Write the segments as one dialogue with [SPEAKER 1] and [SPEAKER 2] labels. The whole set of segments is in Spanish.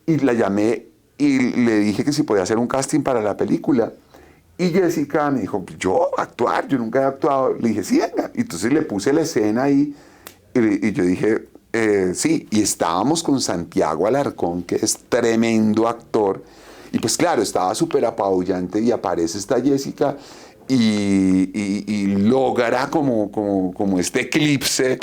[SPEAKER 1] y la llamé y le dije que si podía hacer un casting para la película. Y Jessica me dijo, yo actuar, yo nunca he actuado. Le dije, sí, venga. Y entonces le puse la escena ahí y yo dije, sí. Y estábamos con Santiago Alarcón, que es tremendo actor. Y pues claro, estaba súper apabullante y aparece esta Jessica y logra como este eclipse.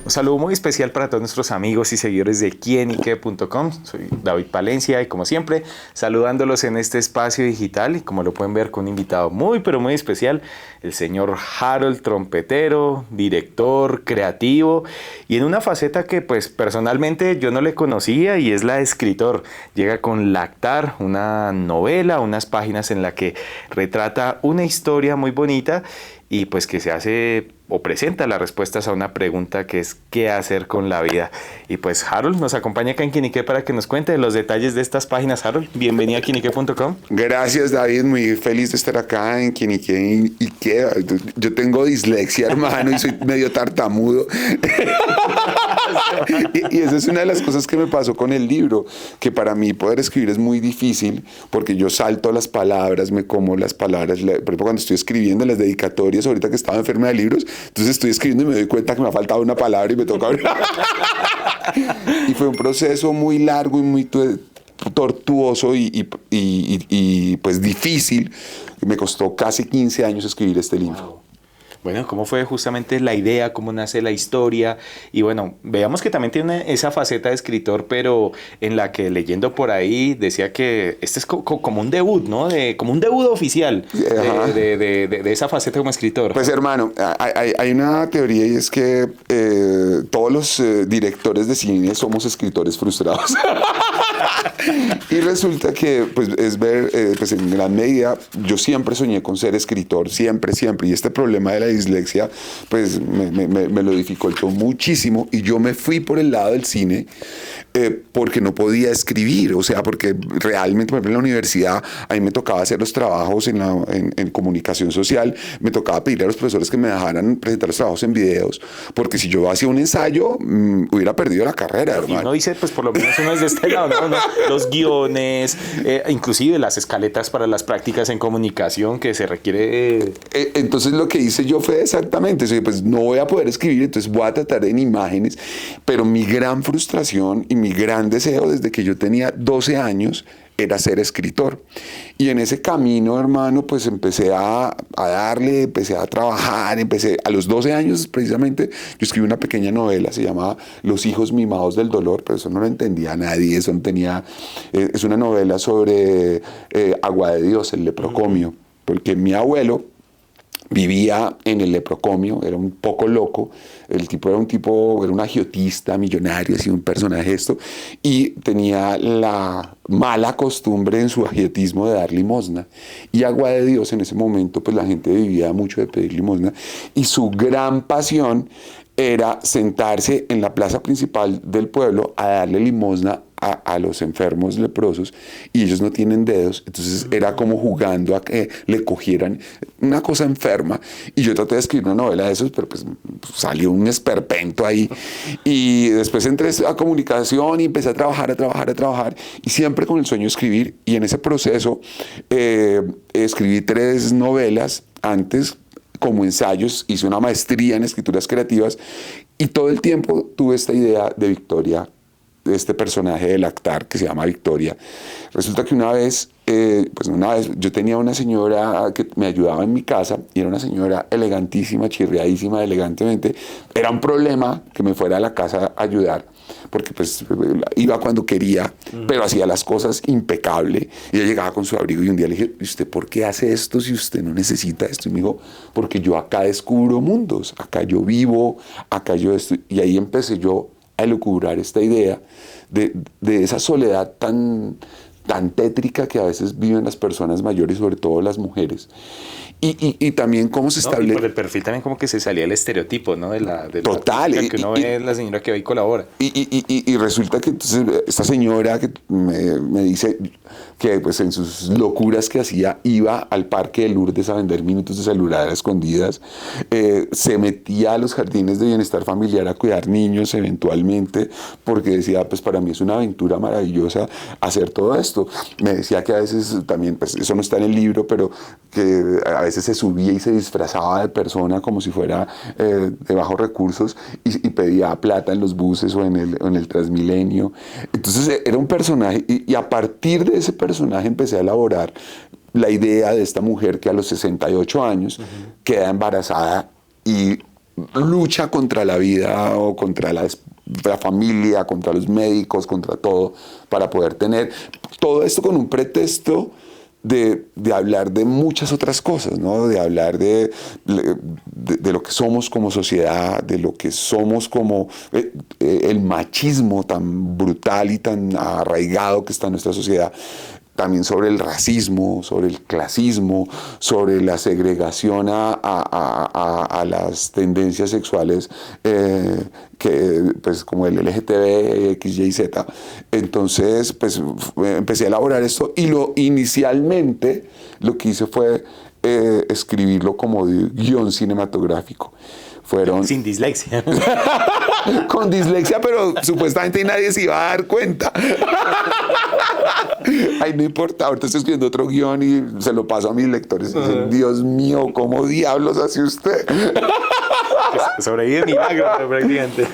[SPEAKER 2] Un saludo muy especial para todos nuestros amigos y seguidores de quienique.com. Soy David Palencia y como siempre saludándolos en este espacio digital y como lo pueden ver con un invitado muy pero muy especial, el señor Harold, trompetero, director, creativo y en una faceta que pues personalmente yo no le conocía y es la de escritor. Llega con Lactar, una novela, unas páginas en la que retrata una historia muy bonita y pues que se hace o presenta las respuestas a una pregunta que es ¿qué hacer con la vida? Y pues Harold nos acompaña acá en Quienique para que nos cuente los detalles de estas páginas. Harold, bienvenido a Quienique.com.
[SPEAKER 1] Gracias, David, muy feliz de estar acá en Quienique. Y que yo tengo dislexia, hermano, y soy medio tartamudo. y esa es una de las cosas que me pasó con el libro, que para mí poder escribir es muy difícil porque yo salto las palabras, me como las palabras. Por ejemplo, cuando estoy escribiendo las dedicatorias, ahorita que estaba enferma de libros, entonces estoy escribiendo y me doy cuenta que me ha faltado una palabra y me toca hablar. Y fue un proceso muy largo y muy tortuoso y pues difícil. Me costó casi 15 años escribir este libro.
[SPEAKER 2] Wow. Bueno, ¿cómo fue justamente la idea? ¿Cómo nace la historia? Y bueno, veamos que también tiene esa faceta de escritor, pero en la que leyendo por ahí decía que este es como un debut, ¿no? Como un debut oficial de esa faceta como escritor.
[SPEAKER 1] Pues hermano, hay una teoría y es que todos los directores de cine somos escritores frustrados. Y resulta que pues, pues en gran medida yo siempre soñé con ser escritor, siempre. Y este problema de la dislexia pues me lo dificultó muchísimo y yo me fui por el lado del cine porque no podía escribir, o sea, porque realmente, por ejemplo, en la universidad a mí me tocaba hacer los trabajos en comunicación social, me tocaba pedirle a los profesores que me dejaran presentar los trabajos en videos, porque si yo hacía un ensayo hubiera perdido la carrera, hermano.
[SPEAKER 2] Y uno dice, pues por lo menos uno es de este lado, ¿no? Los guiones, inclusive las escaletas para las prácticas en comunicación que se requiere.
[SPEAKER 1] Entonces lo que hice yo fue exactamente eso, pues no voy a poder escribir, entonces voy a tratar en imágenes, pero mi gran frustración y mi gran deseo desde que yo tenía 12 años era ser escritor. Y en ese camino, hermano, pues empecé a darle, empecé a trabajar, a los 12 años precisamente, yo escribí una pequeña novela, se llamaba Los hijos mimados del dolor, pero eso no lo entendía nadie, eso no tenía, es una novela sobre Agua de Dios, el leprocomio, porque mi abuelo vivía en el leprocomio, era un poco loco, el tipo era un agiotista, millonario, así un personaje esto, y tenía la mala costumbre en su agiotismo de dar limosna. Y Agua de Dios en ese momento, pues la gente vivía mucho de pedir limosna, y su gran pasión era sentarse en la plaza principal del pueblo a darle limosna a los enfermos leprosos y ellos no tienen dedos, entonces era como jugando a que le cogieran una cosa enferma y yo traté de escribir una novela de esos, pero pues salió un esperpento ahí y después entré a comunicación y empecé a trabajar y siempre con el sueño de escribir y en ese proceso escribí 3 novelas antes como ensayos, hice una maestría en escrituras creativas y todo el tiempo tuve esta idea de Victoria, de este personaje de Lactar que se llama Victoria. Resulta que una vez yo tenía una señora que me ayudaba en mi casa y era una señora elegantísima, chirriadísima, elegantemente. Era un problema que me fuera a la casa a ayudar porque pues iba cuando quería, pero hacía las cosas impecable. Y ella llegaba con su abrigo y un día le dije, ¿y usted por qué hace esto si usted no necesita esto? Y me dijo, porque yo acá descubro mundos, acá yo vivo, acá yo estoy. Y ahí empecé yo a elucubrar esta idea de esa soledad tan tan tétrica que a veces viven las personas mayores, sobre todo las mujeres. Y también cómo se establece...
[SPEAKER 2] Y por el perfil también como que se salía el estereotipo, ¿no?
[SPEAKER 1] Total.
[SPEAKER 2] Que uno ve la señora que va y colabora.
[SPEAKER 1] Y resulta que entonces esta señora que me dice que pues en sus locuras que hacía iba al parque de Lourdes a vender minutos de celular a escondidas, se metía a los jardines de bienestar familiar a cuidar niños eventualmente, porque decía, pues para mí es una aventura maravillosa hacer todo esto. Me decía que a veces también, pues eso no está en el libro, pero que a veces se subía y se disfrazaba de persona como si fuera de bajos recursos y pedía plata en los buses o en el Transmilenio. Entonces era un personaje y a partir de ese personaje empecé a elaborar la idea de esta mujer que a los 68 años queda embarazada y lucha contra la vida o contra la familia, contra los médicos, contra todo, para poder tener todo esto con un pretexto de hablar de muchas otras cosas, ¿no? De hablar de lo que somos como sociedad, de lo que somos como el machismo tan brutal y tan arraigado que está en nuestra sociedad, también sobre el racismo, sobre el clasismo, sobre la segregación a las tendencias sexuales pues como el LGTB, X, Y, Z. Entonces, pues empecé a elaborar esto y inicialmente lo que hice fue escribirlo como de guión cinematográfico.
[SPEAKER 2] Sin dislexia.
[SPEAKER 1] Con dislexia, pero supuestamente nadie se iba a dar cuenta. Ay, no importa, ahorita estoy escribiendo otro guión y se lo paso a mis lectores. Y dicen, Dios mío, ¿cómo diablos hace usted?
[SPEAKER 2] Sobrevive milagro, prácticamente.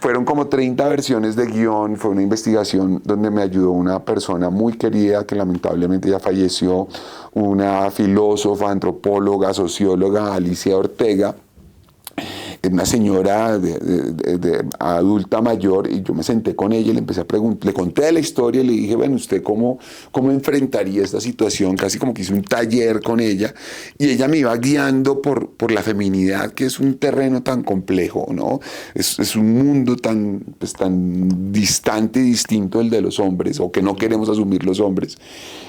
[SPEAKER 1] Fueron como 30 versiones de guión, fue una investigación donde me ayudó una persona muy querida que lamentablemente ya falleció, una filósofa, antropóloga, socióloga, Alicia Ortega, una señora de adulta mayor, y yo me senté con ella y le empecé a preguntar, le conté la historia y le dije, bueno, ¿usted cómo enfrentaría esta situación? Casi como que hice un taller con ella y ella me iba guiando por la feminidad, que es un terreno tan complejo, ¿no? Es un mundo tan distante y distinto del de los hombres, o que no queremos asumir los hombres.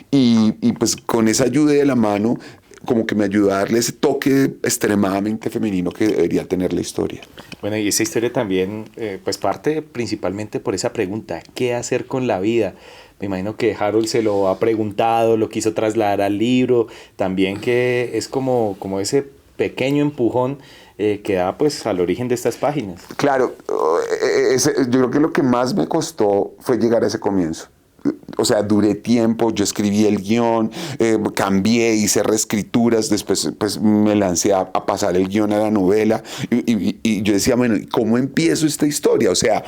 [SPEAKER 1] Y pues con esa ayuda de la mano, como que me ayudó a darle ese toque extremadamente femenino que debería tener la historia.
[SPEAKER 2] Bueno, y esa historia también pues parte principalmente por esa pregunta, ¿qué hacer con la vida? Me imagino que Harold se lo ha preguntado, lo quiso trasladar al libro, también que es como ese pequeño empujón que da pues al origen de estas páginas.
[SPEAKER 1] Claro, yo creo que lo que más me costó fue llegar a ese comienzo. O sea, duré tiempo, yo escribí el guión, cambié, hice reescrituras, después pues, me lancé a pasar el guión a la novela y yo decía, bueno, ¿cómo empiezo esta historia? O sea,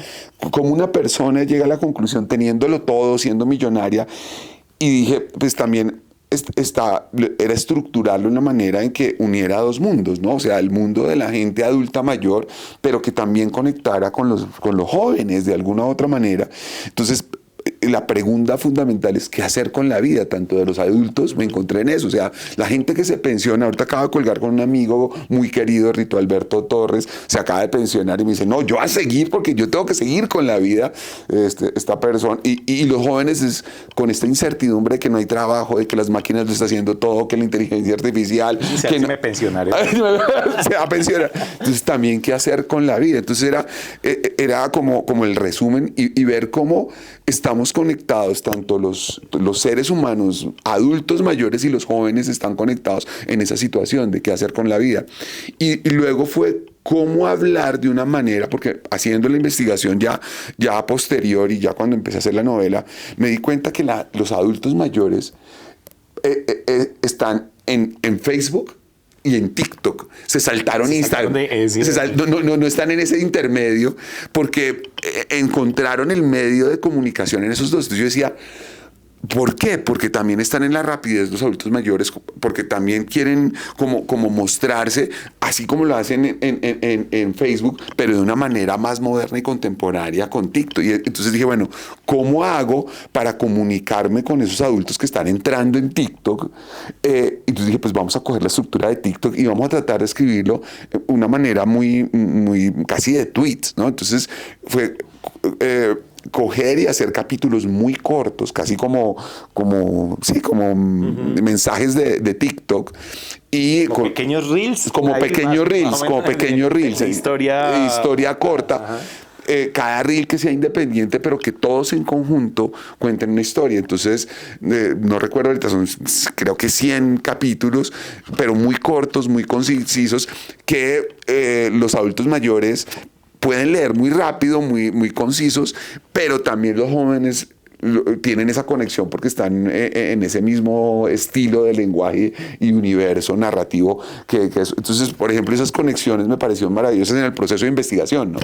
[SPEAKER 1] ¿cómo una persona llega a la conclusión teniéndolo todo, siendo millonaria? Y dije, pues también era estructurarlo de una manera en que uniera dos mundos, ¿no? O sea, el mundo de la gente adulta mayor, pero que también conectara con los jóvenes de alguna u otra manera. Entonces, la pregunta fundamental es qué hacer con la vida, tanto de los adultos, me encontré en eso, o sea, la gente que se pensiona, ahorita acabo de colgar con un amigo muy querido, Rito Alberto Torres, se acaba de pensionar y me dice, no, yo a seguir porque yo tengo que seguir con la vida, esta persona, y los jóvenes con esta incertidumbre de que no hay trabajo, de que las máquinas lo están haciendo todo, que la inteligencia artificial...
[SPEAKER 2] que me pensionaré.
[SPEAKER 1] Se va a pensionar. Entonces también qué hacer con la vida, entonces era como el resumen y ver cómo estamos conectados, tanto los seres humanos, adultos mayores y los jóvenes están conectados en esa situación de qué hacer con la vida. Y luego fue cómo hablar de una manera, porque haciendo la investigación ya a posterior y ya cuando empecé a hacer la novela, me di cuenta que los adultos mayores están en Facebook y en TikTok, se saltaron Instagram, no están en ese intermedio porque encontraron el medio de comunicación en esos dos. Entonces yo decía, ¿por qué? Porque también están en la rapidez los adultos mayores, porque también quieren como mostrarse, así como lo hacen en Facebook, pero de una manera más moderna y contemporánea con TikTok. Y entonces dije, bueno, ¿cómo hago para comunicarme con esos adultos que están entrando en TikTok? Entonces dije, pues vamos a coger la estructura de TikTok y vamos a tratar de escribirlo de una manera muy casi de tweets, ¿no? Entonces fue coger y hacer capítulos muy cortos, casi como mensajes de TikTok. Y
[SPEAKER 2] como pequeños reels.
[SPEAKER 1] Como pequeños reels. Historia corta.
[SPEAKER 2] Ajá.
[SPEAKER 1] Cada reel que sea independiente, pero que todos en conjunto cuenten una historia. Entonces, no recuerdo ahorita, son creo que 100 capítulos, pero muy cortos, muy concisos, que los adultos mayores pueden leer muy rápido, muy concisos, pero también los jóvenes tienen esa conexión porque están en ese mismo estilo de lenguaje y universo narrativo entonces, por ejemplo, esas conexiones me parecieron maravillosas en el proceso de investigación, ¿no?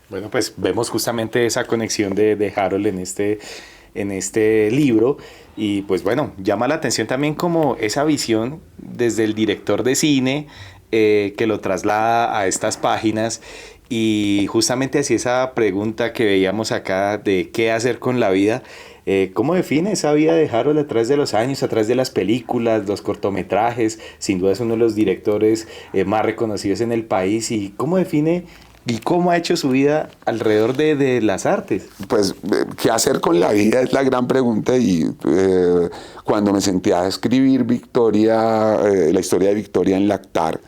[SPEAKER 2] Bueno, pues vemos justamente esa conexión de Harold en este libro y pues bueno, llama la atención también como esa visión desde el director de cine que lo traslada a estas páginas y justamente así esa pregunta que veíamos acá de qué hacer con la vida. ¿Cómo define esa vida de Harold a través de los años, a través de las películas, los cortometrajes? Sin duda es uno de los directores más reconocidos en el país. ¿Y cómo define y cómo ha hecho su vida alrededor de las artes?
[SPEAKER 1] Pues, ¿qué hacer con la vida? Es la gran pregunta. Y cuando me senté a escribir Victoria, la historia de Victoria en Lactar,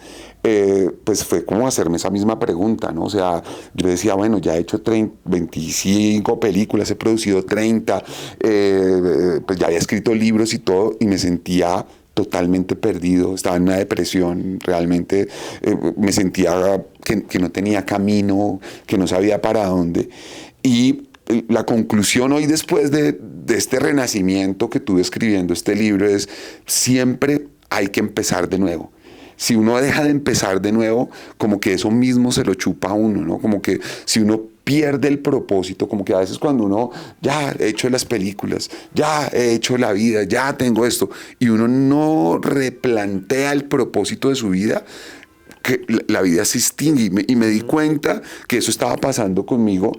[SPEAKER 1] pues fue como hacerme esa misma pregunta, ¿no? O sea, yo decía, bueno, ya he hecho 25 películas, he producido 30, pues ya había escrito libros y todo, y me sentía totalmente perdido, estaba en una depresión, realmente me sentía que no tenía camino, que no sabía para dónde. Y la conclusión hoy, después de este renacimiento que tuve escribiendo este libro, es siempre hay que empezar de nuevo. Si uno deja de empezar de nuevo, como que eso mismo se lo chupa a uno, ¿no? Como que si uno pierde el propósito, como que a veces cuando uno ya he hecho las películas, ya he hecho la vida, ya tengo esto, y uno no replantea el propósito de su vida, que la vida se extingue. Y me di cuenta que eso estaba pasando conmigo,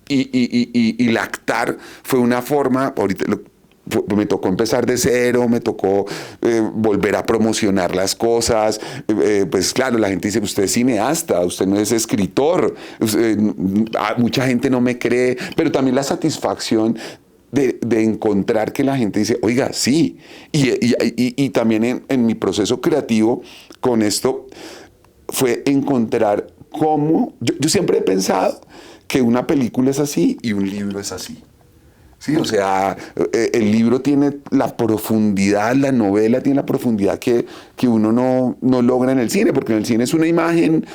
[SPEAKER 1] y Lactar fue una forma, ahorita me tocó empezar de cero, me tocó volver a promocionar las cosas. Pues claro, la gente dice, usted es cineasta, usted no es escritor. Mucha gente no me cree, pero también la satisfacción de encontrar que la gente dice, oiga, sí. Y también en mi proceso creativo con esto fue encontrar cómo... Yo siempre he pensado que una película es así y un libro es así. Sí, o sea, el libro tiene la profundidad, la novela tiene la profundidad que uno no logra en el cine, porque en el cine es una imagen,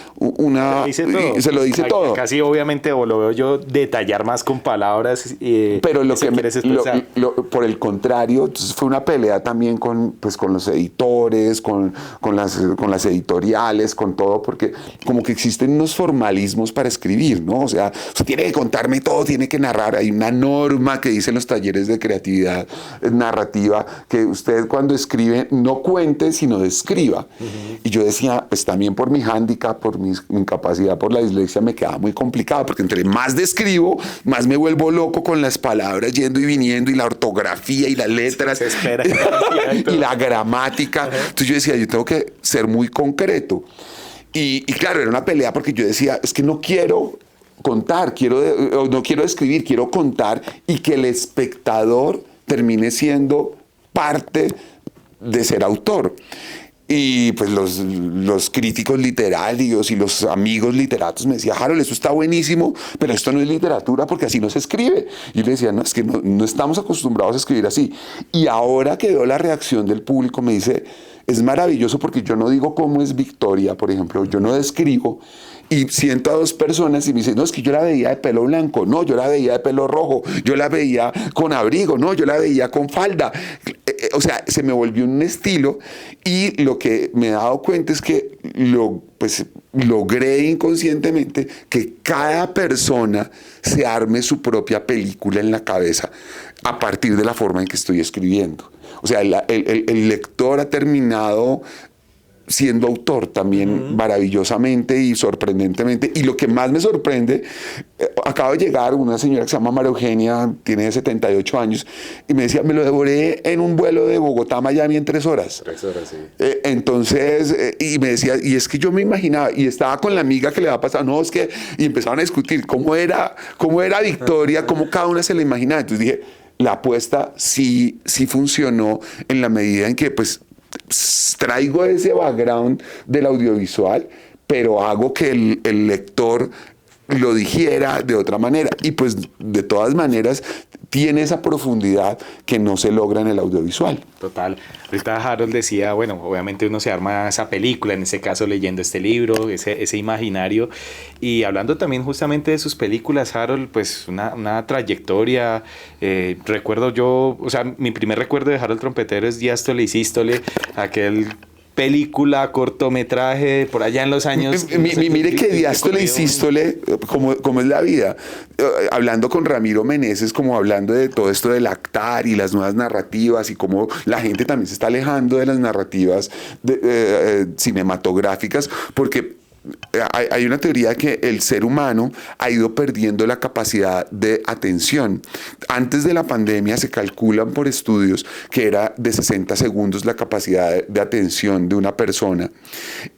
[SPEAKER 1] se lo dice todo.
[SPEAKER 2] Casi obviamente, o lo veo yo, detallar más con palabras.
[SPEAKER 1] Pero por el contrario, entonces fue una pelea también con los editores, con las editoriales, con todo, porque como que existen unos formalismos para escribir, ¿no? O sea, usted tiene que contarme todo, tiene que narrar, hay una norma que dice en los talleres de creatividad narrativa, que usted cuando escribe no cuente, sino describa. Uh-huh. Y yo decía, pues también por mi hándicap, por mi incapacidad, por la dislexia, me quedaba muy complicado, porque entre más describo, más me vuelvo loco con las palabras yendo y viniendo, y la ortografía, y las letras, y la gramática. Uh-huh. Entonces yo decía, yo tengo que ser muy concreto. Y claro, era una pelea, porque yo decía, es que no quiero contar, no quiero escribir, quiero contar, y que el espectador termine siendo parte de ser autor. Y pues los críticos literarios y los amigos literatos me decían, Harold, eso está buenísimo, pero esto no es literatura porque así no se escribe. Y yo le decía, no, es que no estamos acostumbrados a escribir así. Y ahora que veo la reacción del público, me dice, es maravilloso porque yo no digo cómo es Victoria, por ejemplo, yo no describo. Y siento a dos personas y me dicen, no, es que yo la veía de pelo blanco, no, yo la veía de pelo rojo, yo la veía con abrigo, no, yo la veía con falda. O sea, se me volvió un estilo, y lo que me he dado cuenta es que logré inconscientemente que cada persona se arme su propia película en la cabeza a partir de la forma en que estoy escribiendo. O sea, el lector ha terminado siendo autor también maravillosamente y sorprendentemente. Y lo que más me sorprende, acaba de llegar una señora que se llama María Eugenia, tiene 78 años, y me decía, me lo devoré en un vuelo de Bogotá a Miami en 3 horas.
[SPEAKER 2] 3 horas, sí.
[SPEAKER 1] Entonces, y me decía, y es que yo me imaginaba, y estaba con la amiga que le va a pasar, no, es que, y empezaban a discutir cómo era Victoria, cómo cada una se la imaginaba. Entonces dije, la apuesta sí funcionó en la medida en que, pues, traigo ese background del audiovisual, pero hago que el lector lo digiera de otra manera. Y pues de todas maneras tiene esa profundidad que no se logra en el audiovisual.
[SPEAKER 2] Total. Ahorita Harold decía, bueno, obviamente uno se arma esa película, en ese caso leyendo este libro, ese imaginario. Y hablando también justamente de sus películas, Harold, pues una trayectoria. Recuerdo yo, o sea, mi primer recuerdo de Harold Trompetero es Diástole y Sístole, aquel película, cortometraje, por allá en los años...
[SPEAKER 1] Mire que Diástole y Sístole, como es la vida. Hablando con Ramiro Meneses, como hablando de todo esto del actar y las nuevas narrativas y cómo la gente también se está alejando de las narrativas cinematográficas, porque hay una teoría que el ser humano ha ido perdiendo la capacidad de atención. Antes de la pandemia se calculan por estudios que era de 60 segundos la capacidad de atención de una persona.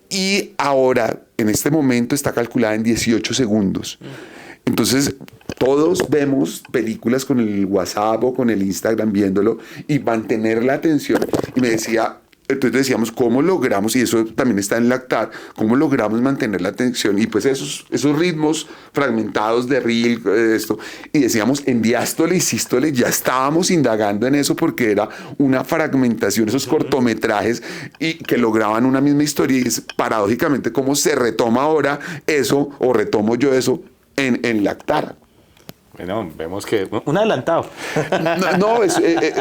[SPEAKER 1] Y ahora, en este momento, está calculada en 18 segundos. Entonces, todos vemos películas con el WhatsApp o con el Instagram viéndolo y mantener la atención. Y me decía... Entonces decíamos, ¿cómo logramos? Y eso también está en Lactar, ¿cómo logramos mantener la atención? Y pues esos ritmos fragmentados de reel, esto. Y decíamos, en Diástole y Sístole ya estábamos indagando en eso porque era una fragmentación, esos cortometrajes y que lograban una misma historia. Y es paradójicamente cómo se retoma ahora eso, o retomo yo eso, en Lactar.
[SPEAKER 2] Bueno, vemos que un adelantado.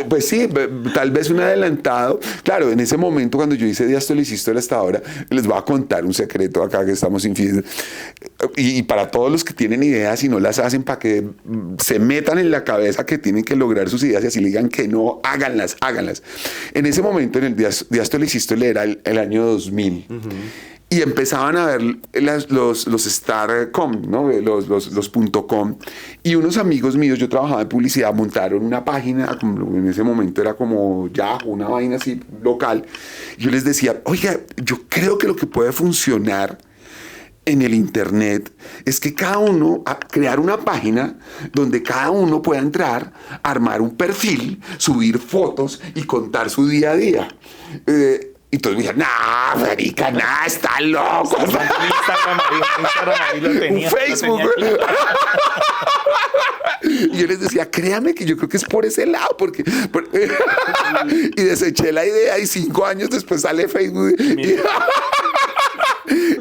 [SPEAKER 1] Pues sí, tal vez un adelantado. Claro, en ese momento cuando yo hice Diástole y Sístole hasta ahora, les voy a contar un secreto acá que estamos infiel. Y para todos los que tienen ideas y no las hacen, para que se metan en la cabeza que tienen que lograr sus ideas y así le digan que no, háganlas. En ese momento, en el Diástole y Sístole era el año 2000. Y empezaban a ver los Starcom, ¿no? los .com. Y unos amigos míos, yo trabajaba en publicidad, montaron una página, en ese momento era como Yahoo, una vaina así local. Yo les decía, oiga, yo creo que lo que puede funcionar en el internet es que cada uno, crear una página donde cada uno pueda entrar, armar un perfil, subir fotos y contar su día a día. Y todos me dijeron, no, marica, nada, está loco. Un Facebook. Y yo les decía, créame que yo creo que es por ese lado, porque y deseché la idea y 5 años después sale Facebook.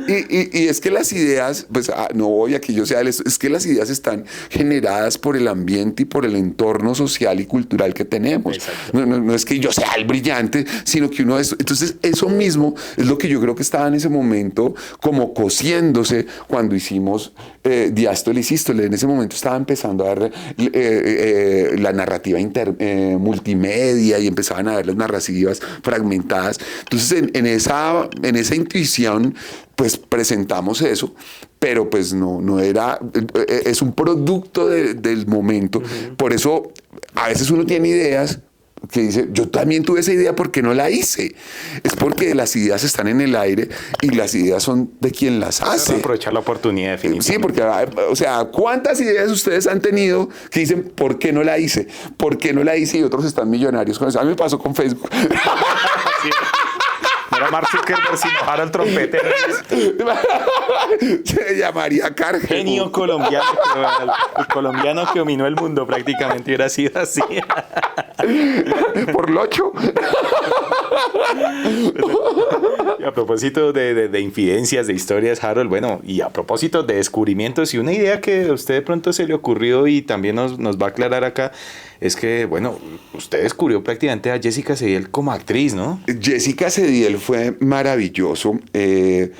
[SPEAKER 1] Y es que las ideas, pues no voy a que yo sea es que las ideas están generadas por el ambiente y por el entorno social y cultural que tenemos. No es que yo sea el brillante, sino que uno es. Entonces, eso mismo es lo que yo creo que estaba en ese momento como cociéndose cuando hicimos Diástole y Sístole. En ese momento estaba empezando a ver la narrativa multimedia y empezaban a ver las narrativas fragmentadas. Entonces, en esa intuición, pues presentamos eso, pero pues no era, es un producto del momento. Por eso a veces uno tiene ideas que dice, yo también tuve esa idea, ¿por qué no la hice? Es porque las ideas están en el aire y las ideas son de quien las hace.
[SPEAKER 2] Aprovechar la oportunidad, definitivamente.
[SPEAKER 1] Sí, porque, o sea, ¿cuántas ideas ustedes han tenido que dicen, ¿por qué no la hice? ¿Por qué no la hice? Y otros están millonarios con eso. A mí me pasó con Facebook.
[SPEAKER 2] Sí. Era Mark Zuckerberg, sino Harold Trompetero.
[SPEAKER 1] Se llamaría Cargen.
[SPEAKER 2] Genio colombiano, el colombiano que dominó el mundo prácticamente hubiera sido así.
[SPEAKER 1] Por locho.
[SPEAKER 2] Y a propósito de infidencias, de historias, Harold, bueno, y a propósito de descubrimientos y una idea que a usted de pronto se le ocurrió y también nos va a aclarar acá, es que, bueno, usted descubrió prácticamente a Jessica Cediel como actriz, ¿no?
[SPEAKER 1] Jessica Cediel fue maravilloso. En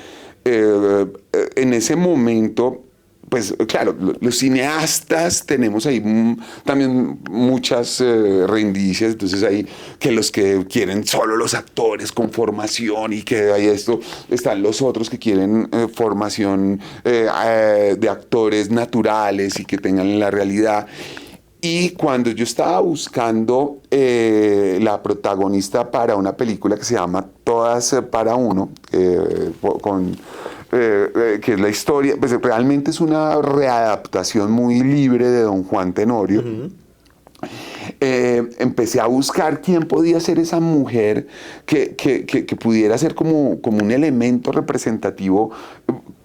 [SPEAKER 1] ese momento, pues claro, los cineastas tenemos ahí también muchas reindicias, entonces hay que los que quieren solo los actores con formación y que hay esto, están los otros que quieren formación de actores naturales y que tengan la realidad. Y cuando yo estaba buscando la protagonista para una película que se llama Todas para Uno, que es la historia, pues realmente es una readaptación muy libre de Don Juan Tenorio. Empecé a buscar quién podía ser esa mujer que pudiera ser como un elemento representativo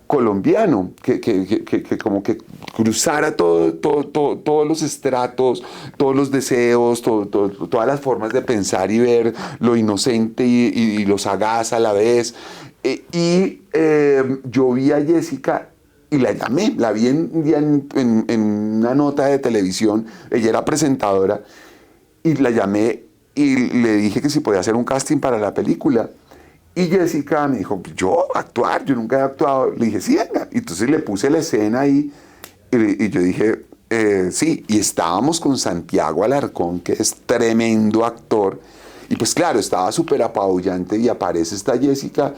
[SPEAKER 1] colombiano, que como que cruzara todos los estratos, todos los deseos, todas las formas de pensar y ver lo inocente y lo sagaz a la vez. Yo vi a Jessica y la llamé, la vi en una nota de televisión, ella era presentadora, y la llamé y le dije que si podía hacer un casting para la película. Y Jessica me dijo, yo actuar, yo nunca he actuado. Le dije, sí, venga. Y entonces le puse la escena ahí y yo dije, sí. Y estábamos con Santiago Alarcón, que es tremendo actor. Y pues claro, estaba súper apabullante y aparece esta Jessica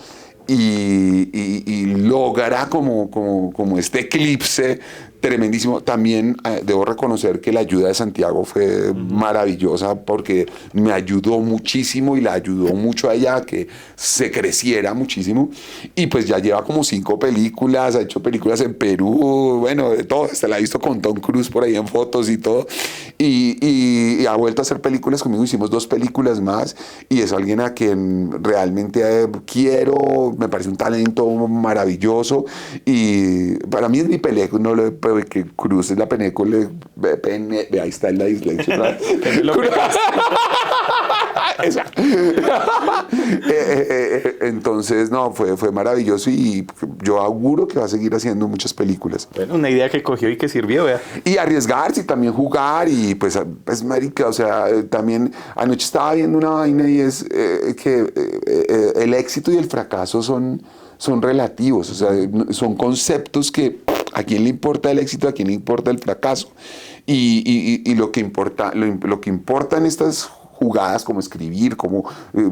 [SPEAKER 1] y logra como este eclipse tremendísimo. También debo reconocer que la ayuda de Santiago fue maravillosa porque me ayudó muchísimo y la ayudó mucho a ella a que se creciera muchísimo. Y pues ya lleva como 5 películas, ha hecho películas en Perú, bueno, de todo, hasta la ha visto con Tom Cruise por ahí en fotos y todo. Y ha vuelto a hacer películas conmigo, hicimos 2 películas más y es alguien a quien realmente quiero, me parece un talento maravilloso y para mí es mi película, no lo que Cruz es la película, ahí está en la isla. Entonces, no, fue maravilloso y yo auguro que va a seguir haciendo muchas películas.
[SPEAKER 2] Bueno, una idea que cogió y que sirvió, vea.
[SPEAKER 1] Y arriesgarse y también jugar y pues marica, o sea, también anoche estaba viendo una vaina y es que el éxito y el fracaso son relativos, o sea, son conceptos que a quién le importa el éxito, a quién le importa el fracaso. Y lo que importa en estas jugadas, como escribir, como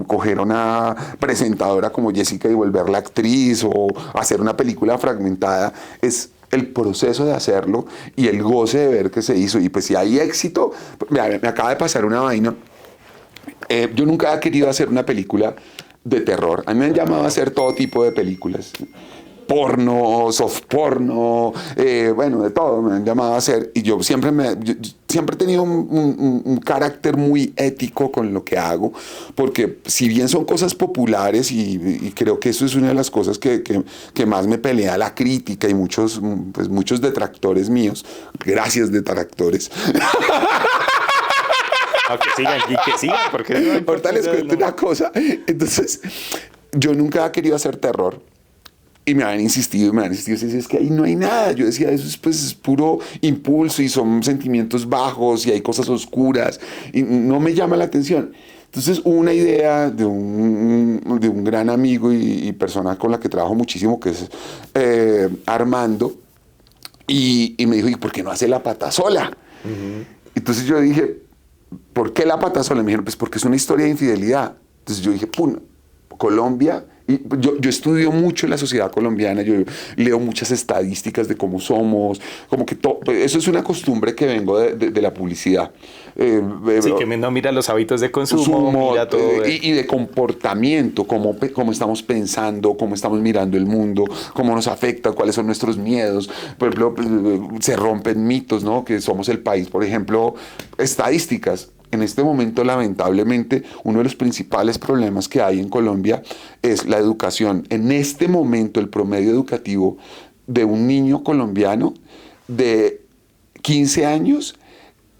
[SPEAKER 1] coger a una presentadora como Jessica y volverla actriz, o hacer una película fragmentada, es el proceso de hacerlo y el goce de ver que se hizo. Y pues si hay éxito, me acaba de pasar una vaina. Yo nunca he querido hacer una película de terror. A mí me han llamado a hacer todo tipo de películas. Porno, soft porno, bueno, de todo me han llamado a hacer. Y yo siempre he tenido un carácter muy ético con lo que hago, porque si bien son cosas populares, y creo que eso es una de las cosas que más me pelea la crítica y muchos detractores míos, gracias detractores.
[SPEAKER 2] No, que sigan, porque no
[SPEAKER 1] ahorita les cuento una cosa. Entonces, yo nunca he querido hacer terror. Y me han insistido, es que ahí no hay nada. Yo decía, eso es puro impulso y son sentimientos bajos y hay cosas oscuras y no me llama la atención. Entonces hubo una idea de un gran amigo y persona con la que trabajo muchísimo, que es Armando, y me dijo, ¿y por qué no hace La Pata Sola? Entonces yo dije, ¿por qué La Pata Sola? Me dijeron, pues porque es una historia de infidelidad. Entonces yo dije, ¡pum! Colombia, y yo estudio mucho la sociedad colombiana, yo leo muchas estadísticas de cómo somos, como que eso es una costumbre que vengo de la publicidad.
[SPEAKER 2] Sí, que no mira los hábitos de consumo mira todo
[SPEAKER 1] y de comportamiento, cómo estamos pensando, cómo estamos mirando el mundo, cómo nos afecta, cuáles son nuestros miedos. Por ejemplo, se rompen mitos, ¿no? Que somos el país, por ejemplo, estadísticas. En este momento, lamentablemente, uno de los principales problemas que hay en Colombia es la educación. En este momento, el promedio educativo de un niño colombiano de 15 años,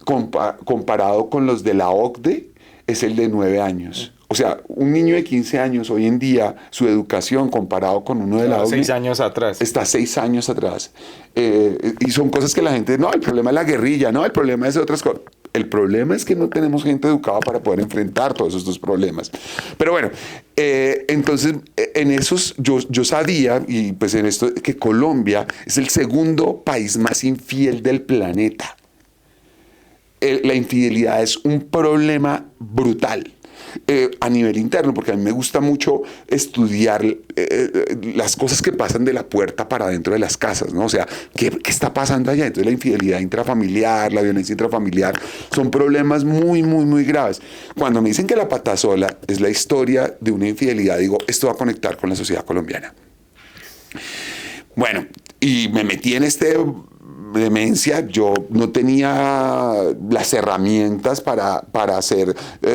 [SPEAKER 1] comparado con los de la OCDE, es el de 9 años. O sea, un niño de 15 años hoy en día, su educación comparado con uno de la OCDE...
[SPEAKER 2] 6 años atrás.
[SPEAKER 1] Está 6 años atrás. Y son cosas que la gente... No, el problema es la guerrilla, no, el problema es otras cosas. El problema es que no tenemos gente educada para poder enfrentar todos estos problemas. Pero bueno, entonces en esos yo sabía, y pues en esto, que Colombia es el segundo país más infiel del planeta. La infidelidad es un problema brutal. A nivel interno, porque a mí me gusta mucho estudiar las cosas que pasan de la puerta para dentro de las casas, ¿no? O sea, ¿qué está pasando allá? Entonces la infidelidad intrafamiliar, la violencia intrafamiliar, son problemas muy, muy, muy graves. Cuando me dicen que la patasola es la historia de una infidelidad, digo, esto va a conectar con la sociedad colombiana. Bueno, y me metí en demencia, yo no tenía las herramientas para hacer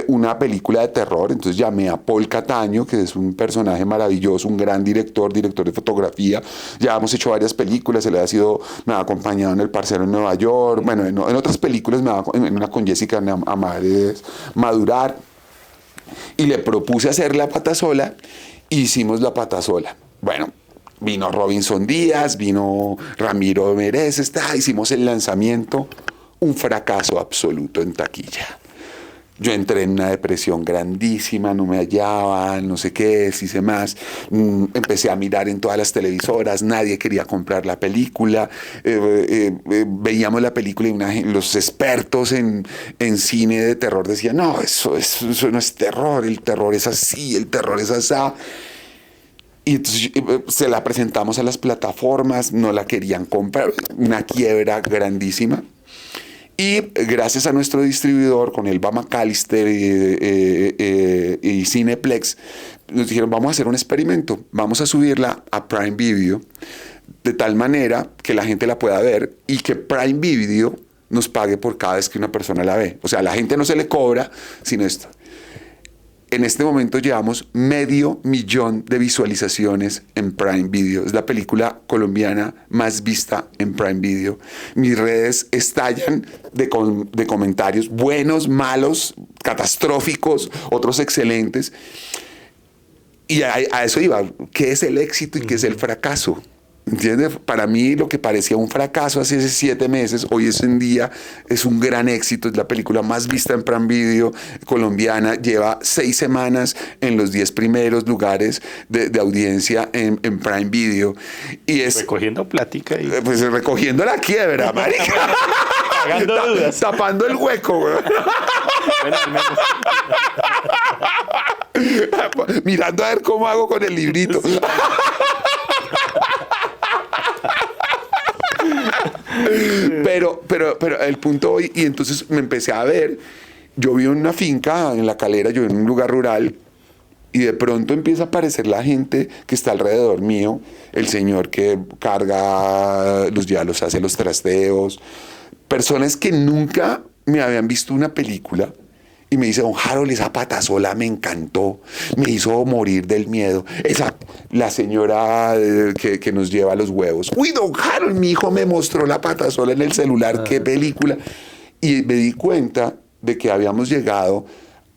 [SPEAKER 1] una película de terror, entonces llamé a Paul Cataño, que es un personaje maravilloso, un gran director de fotografía. Ya hemos hecho varias películas, me ha acompañado en El Parcero en Nueva York, bueno, en otras películas, en una con Jessica Amares Madurar, y le propuse hacer La Patasola, hicimos La Patasola. Bueno, vino Robinson Díaz, vino Ramiro Merez, hicimos el lanzamiento, un fracaso absoluto en taquilla. Yo entré en una depresión grandísima, no me hallaban, no sé qué, hice más. Empecé a mirar en todas las televisoras, nadie quería comprar la película. Veíamos la película y los expertos en cine de terror decían, no, eso no es terror, el terror es así, el terror es asá. Y entonces se la presentamos a las plataformas, no la querían comprar, una quiebra grandísima. Y gracias a nuestro distribuidor, con Elba McAllister y Cineplex, nos dijeron, vamos a hacer un experimento, vamos a subirla a Prime Video, de tal manera que la gente la pueda ver y que Prime Video nos pague por cada vez que una persona la ve. O sea, a la gente no se le cobra, sino esto. En este momento llevamos 500,000 de visualizaciones en Prime Video. Es la película colombiana más vista en Prime Video. Mis redes estallan de comentarios buenos, malos, catastróficos, otros excelentes. Y a eso iba. ¿Qué es el éxito y qué es el fracaso? ¿Entiendes? Para mí lo que parecía un fracaso hace 7 meses, hoy en día es un gran éxito, es la película más vista en Prime Video colombiana, lleva 6 semanas en los 10 primeros lugares de audiencia en Prime Video. Y es,
[SPEAKER 2] recogiendo plática.
[SPEAKER 1] Pues recogiendo la quiebra, marica.
[SPEAKER 2] Pagando dudas.
[SPEAKER 1] Tapando el hueco, güey.
[SPEAKER 2] Bueno, al menos.
[SPEAKER 1] Mirando a ver cómo hago con el librito. Pero el punto hoy, y entonces me empecé a ver, yo vivo en una finca en La Calera, yo vivo en un lugar rural, y de pronto empieza a aparecer la gente que está alrededor mío, el señor que carga los hielos, hace los trasteos, personas que nunca me habían visto una película. Y me dice, don Harold, esa patasola me encantó, me hizo morir del miedo. La señora que nos lleva los huevos. Uy, don Harold, mi hijo me mostró la patasola en el celular, qué película. Y me di cuenta de que habíamos llegado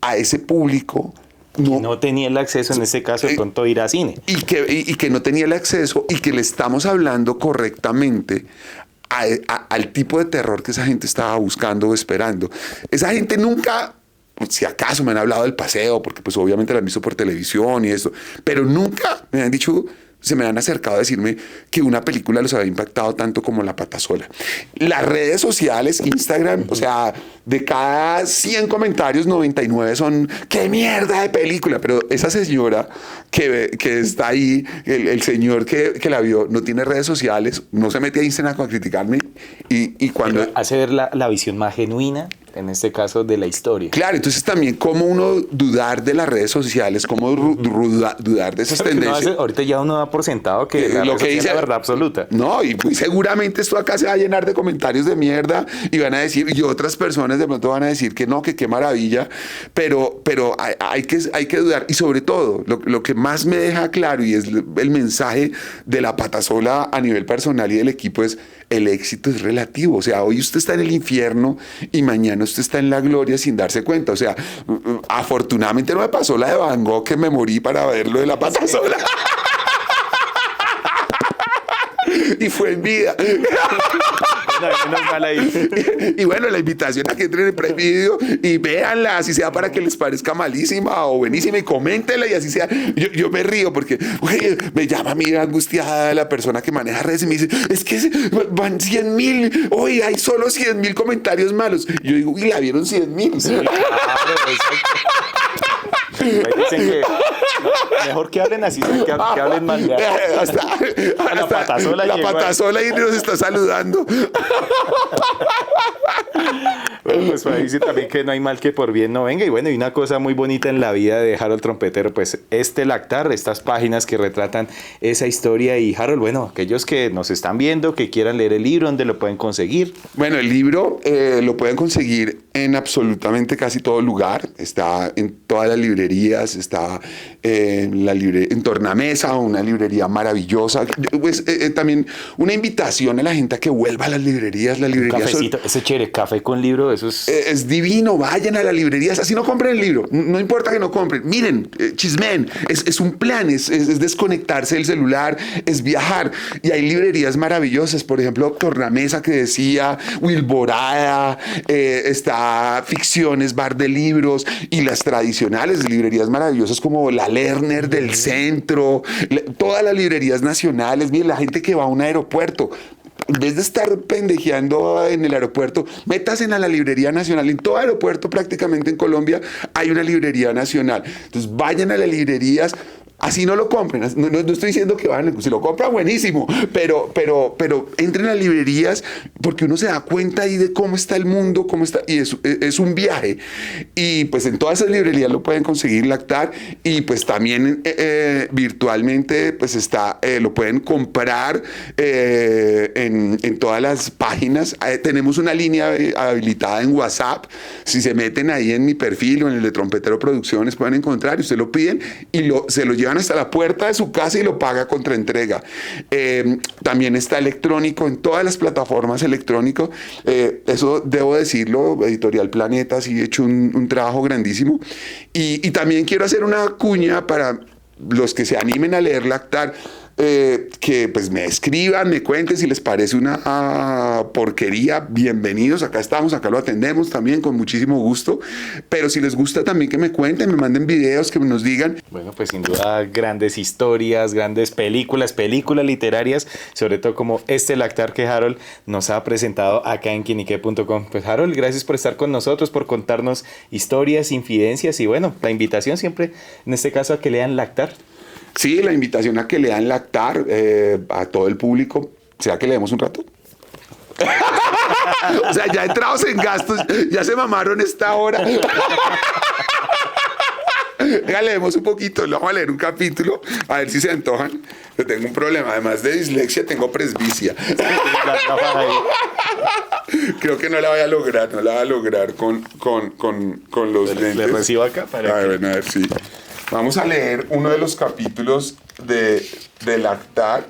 [SPEAKER 1] a ese público.
[SPEAKER 2] No tenía el acceso, en ese caso, de pronto ir a cine.
[SPEAKER 1] Y que no tenía el acceso y que le estamos hablando correctamente al tipo de terror que esa gente estaba buscando o esperando. Esa gente nunca... Si acaso me han hablado del paseo, porque pues obviamente la han visto por televisión y esto, pero nunca me han dicho, se me han acercado a decirme que una película los había impactado tanto como La Patasola. Las redes sociales, Instagram, o sea, de cada 100 comentarios, 99 son ¡qué mierda de película! Pero esa señora que está ahí, el señor que la vio, no tiene redes sociales, no se mete a Instagram a criticarme y cuando...
[SPEAKER 2] Pero hace ver la visión más genuina, en este caso, de la historia.
[SPEAKER 1] Claro, entonces también cómo uno dudar de las redes sociales, cómo dudar de esas tendencias.
[SPEAKER 2] No, ahorita ya uno da por sentado que
[SPEAKER 1] lo que dice
[SPEAKER 2] es la verdad absoluta.
[SPEAKER 1] No, y pues seguramente esto acá se va a llenar de comentarios de mierda y van a decir, y otras personas de pronto van a decir que no, que qué maravilla, pero hay que dudar. Y sobre todo, lo que más me deja claro y es el mensaje de La Patasola a nivel personal y del equipo es: el éxito es relativo. O sea, hoy usted está en el infierno y mañana usted está en la gloria sin darse cuenta. O sea, afortunadamente no me pasó la de Van Gogh, que me morí para verlo de La Patasola. Y fue en vida.
[SPEAKER 2] menos mal ahí.
[SPEAKER 1] Y bueno, la invitación a que entren en Prime Video y véanla, así sea para que les parezca malísima o buenísima, y coméntenla y así sea. Yo me río porque me llama a mí angustiada la persona que maneja redes y me dice, es que van 100,000, hoy hay solo 100,000 comentarios malos. Y yo digo, y la vieron 100,000.
[SPEAKER 2] Sí, claro, dicen que mejor que hablen así, que hablen mal.
[SPEAKER 1] Hasta la patasola y nos está saludando.
[SPEAKER 2] Bueno, pues para decir también que no hay mal que por bien no venga. Y bueno, y una cosa muy bonita en la vida de Harold Trompetero, pues Lactar, estas páginas que retratan esa historia. Y Harold, bueno, aquellos que nos están viendo, que quieran leer el libro, ¿dónde lo pueden conseguir?
[SPEAKER 1] Bueno, el libro lo pueden conseguir en absolutamente casi todo lugar. Está en todas las librerías, está en Tornamesa, una librería maravillosa. Pues también una invitación a la gente a que vuelva a las librerías. Las librerías
[SPEAKER 2] Cafecito, ese chévere, café con libro, eso
[SPEAKER 1] es divino. Vayan a las librerías, así no compren el libro, no importa que no compren, miren, chismen, es un plan, es desconectarse del celular, es viajar. Y hay librerías maravillosas, por ejemplo, Tornamesa, que decía, Wilborada, está Ficciones, Bar de Libros, y las tradicionales librerías maravillosas como la Lerner del centro, todas las librerías nacionales. Miren, la gente que va a un aeropuerto, en vez de estar pendejeando en el aeropuerto, métanse a la librería nacional. En todo aeropuerto prácticamente en Colombia hay una librería nacional. Entonces vayan a las librerías. Así no lo compren, no estoy diciendo que van, si lo compran buenísimo, pero entren a librerías, porque uno se da cuenta ahí de cómo está el mundo, cómo está, y es un viaje. Y pues en todas esas librerías lo pueden conseguir Lactar, y pues también virtualmente pues lo pueden comprar en todas las páginas. Tenemos una línea habilitada en WhatsApp. Si se meten ahí en mi perfil o en el de Trompetero Producciones, pueden encontrar, y usted lo piden y se lo llevan hasta la puerta de su casa y lo paga contra entrega. También está electrónico en todas las plataformas electrónico. Eso debo decirlo, Editorial Planeta sí ha hecho un trabajo grandísimo. Y también quiero hacer una cuña para los que se animen a leer Lactar. Que pues me escriban, me cuenten si les parece una porquería. Bienvenidos, acá estamos, acá lo atendemos también con muchísimo gusto. Pero si les gusta también que me cuenten, me manden videos, que nos digan.
[SPEAKER 2] Bueno, pues sin duda grandes historias, grandes películas literarias, sobre todo como Lactar que Harold nos ha presentado acá en quienique.com. Pues Harold, gracias por estar con nosotros, por contarnos historias, infidencias, y bueno, la invitación siempre, en este caso, a que lean Lactar.
[SPEAKER 1] Sí, la invitación a que lean Lactar a todo el público. ¿Será que leemos un rato? O sea, ya entrados en gastos, ya se mamaron esta hora. Venga, leemos un poquito, lo vamos a leer un capítulo, a ver si se antojan. Yo tengo un problema, además de dislexia, tengo presbicia. Creo que no la voy a lograr con los lentes.
[SPEAKER 2] Le recibo acá para
[SPEAKER 1] a ver si... Vamos a leer uno de los capítulos de Lactar.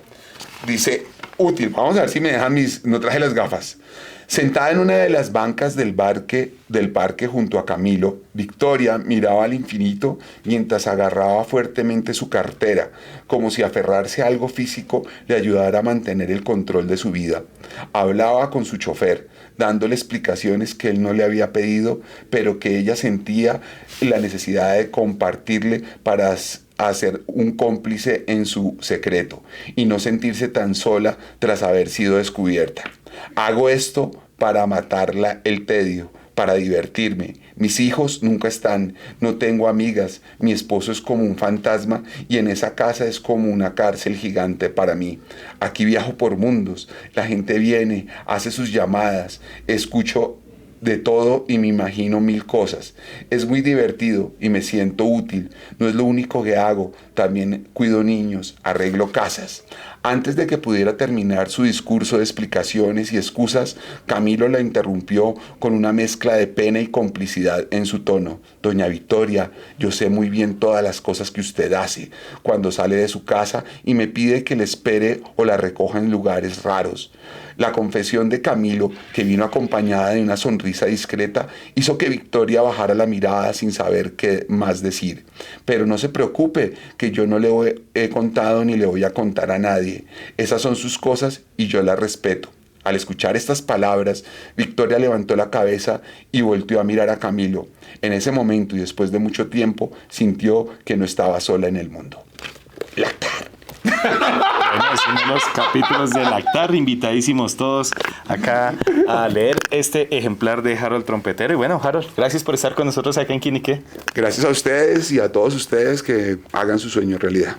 [SPEAKER 1] Dice, útil. Vamos a ver si me dejan no traje las gafas. Sentada en una de las bancas del parque junto a Camilo, Victoria miraba al infinito mientras agarraba fuertemente su cartera, como si aferrarse a algo físico le ayudara a mantener el control de su vida. Hablaba con su chofer, dándole explicaciones que él no le había pedido, pero que ella sentía la necesidad de compartirle para hacer un cómplice en su secreto y no sentirse tan sola tras haber sido descubierta. Hago esto para matarla el tedio, para divertirme. Mis hijos nunca están, no tengo amigas, mi esposo es como un fantasma y en esa casa es como una cárcel gigante para mí. Aquí viajo por mundos, la gente viene, hace sus llamadas, escucho de todo y me imagino mil cosas. Es muy divertido y me siento útil. No es lo único que hago, también cuido niños, arreglo casas. Antes de que pudiera terminar su discurso de explicaciones y excusas, Camilo la interrumpió con una mezcla de pena y complicidad en su tono. Doña Victoria, yo sé muy bien todas las cosas que usted hace cuando sale de su casa y me pide que le espere o la recoja en lugares raros. La confesión de Camilo, que vino acompañada de una sonrisa discreta, hizo que Victoria bajara la mirada sin saber qué más decir. Pero no se preocupe, que yo no le he contado ni le voy a contar a nadie. Esas son sus cosas y yo las respeto. Al escuchar estas palabras, Victoria levantó la cabeza y volteó a mirar a Camilo. En ese momento y después de mucho tiempo, sintió que no estaba sola en el mundo. Lactar.
[SPEAKER 2] Bueno, es uno de los capítulos de Lactar, invitadísimos todos acá a leer este ejemplar de Harold Trompetero. Y bueno, Harold, gracias por estar con nosotros acá en ¿Quién y qué?
[SPEAKER 1] Gracias a ustedes y a todos ustedes que hagan su sueño realidad.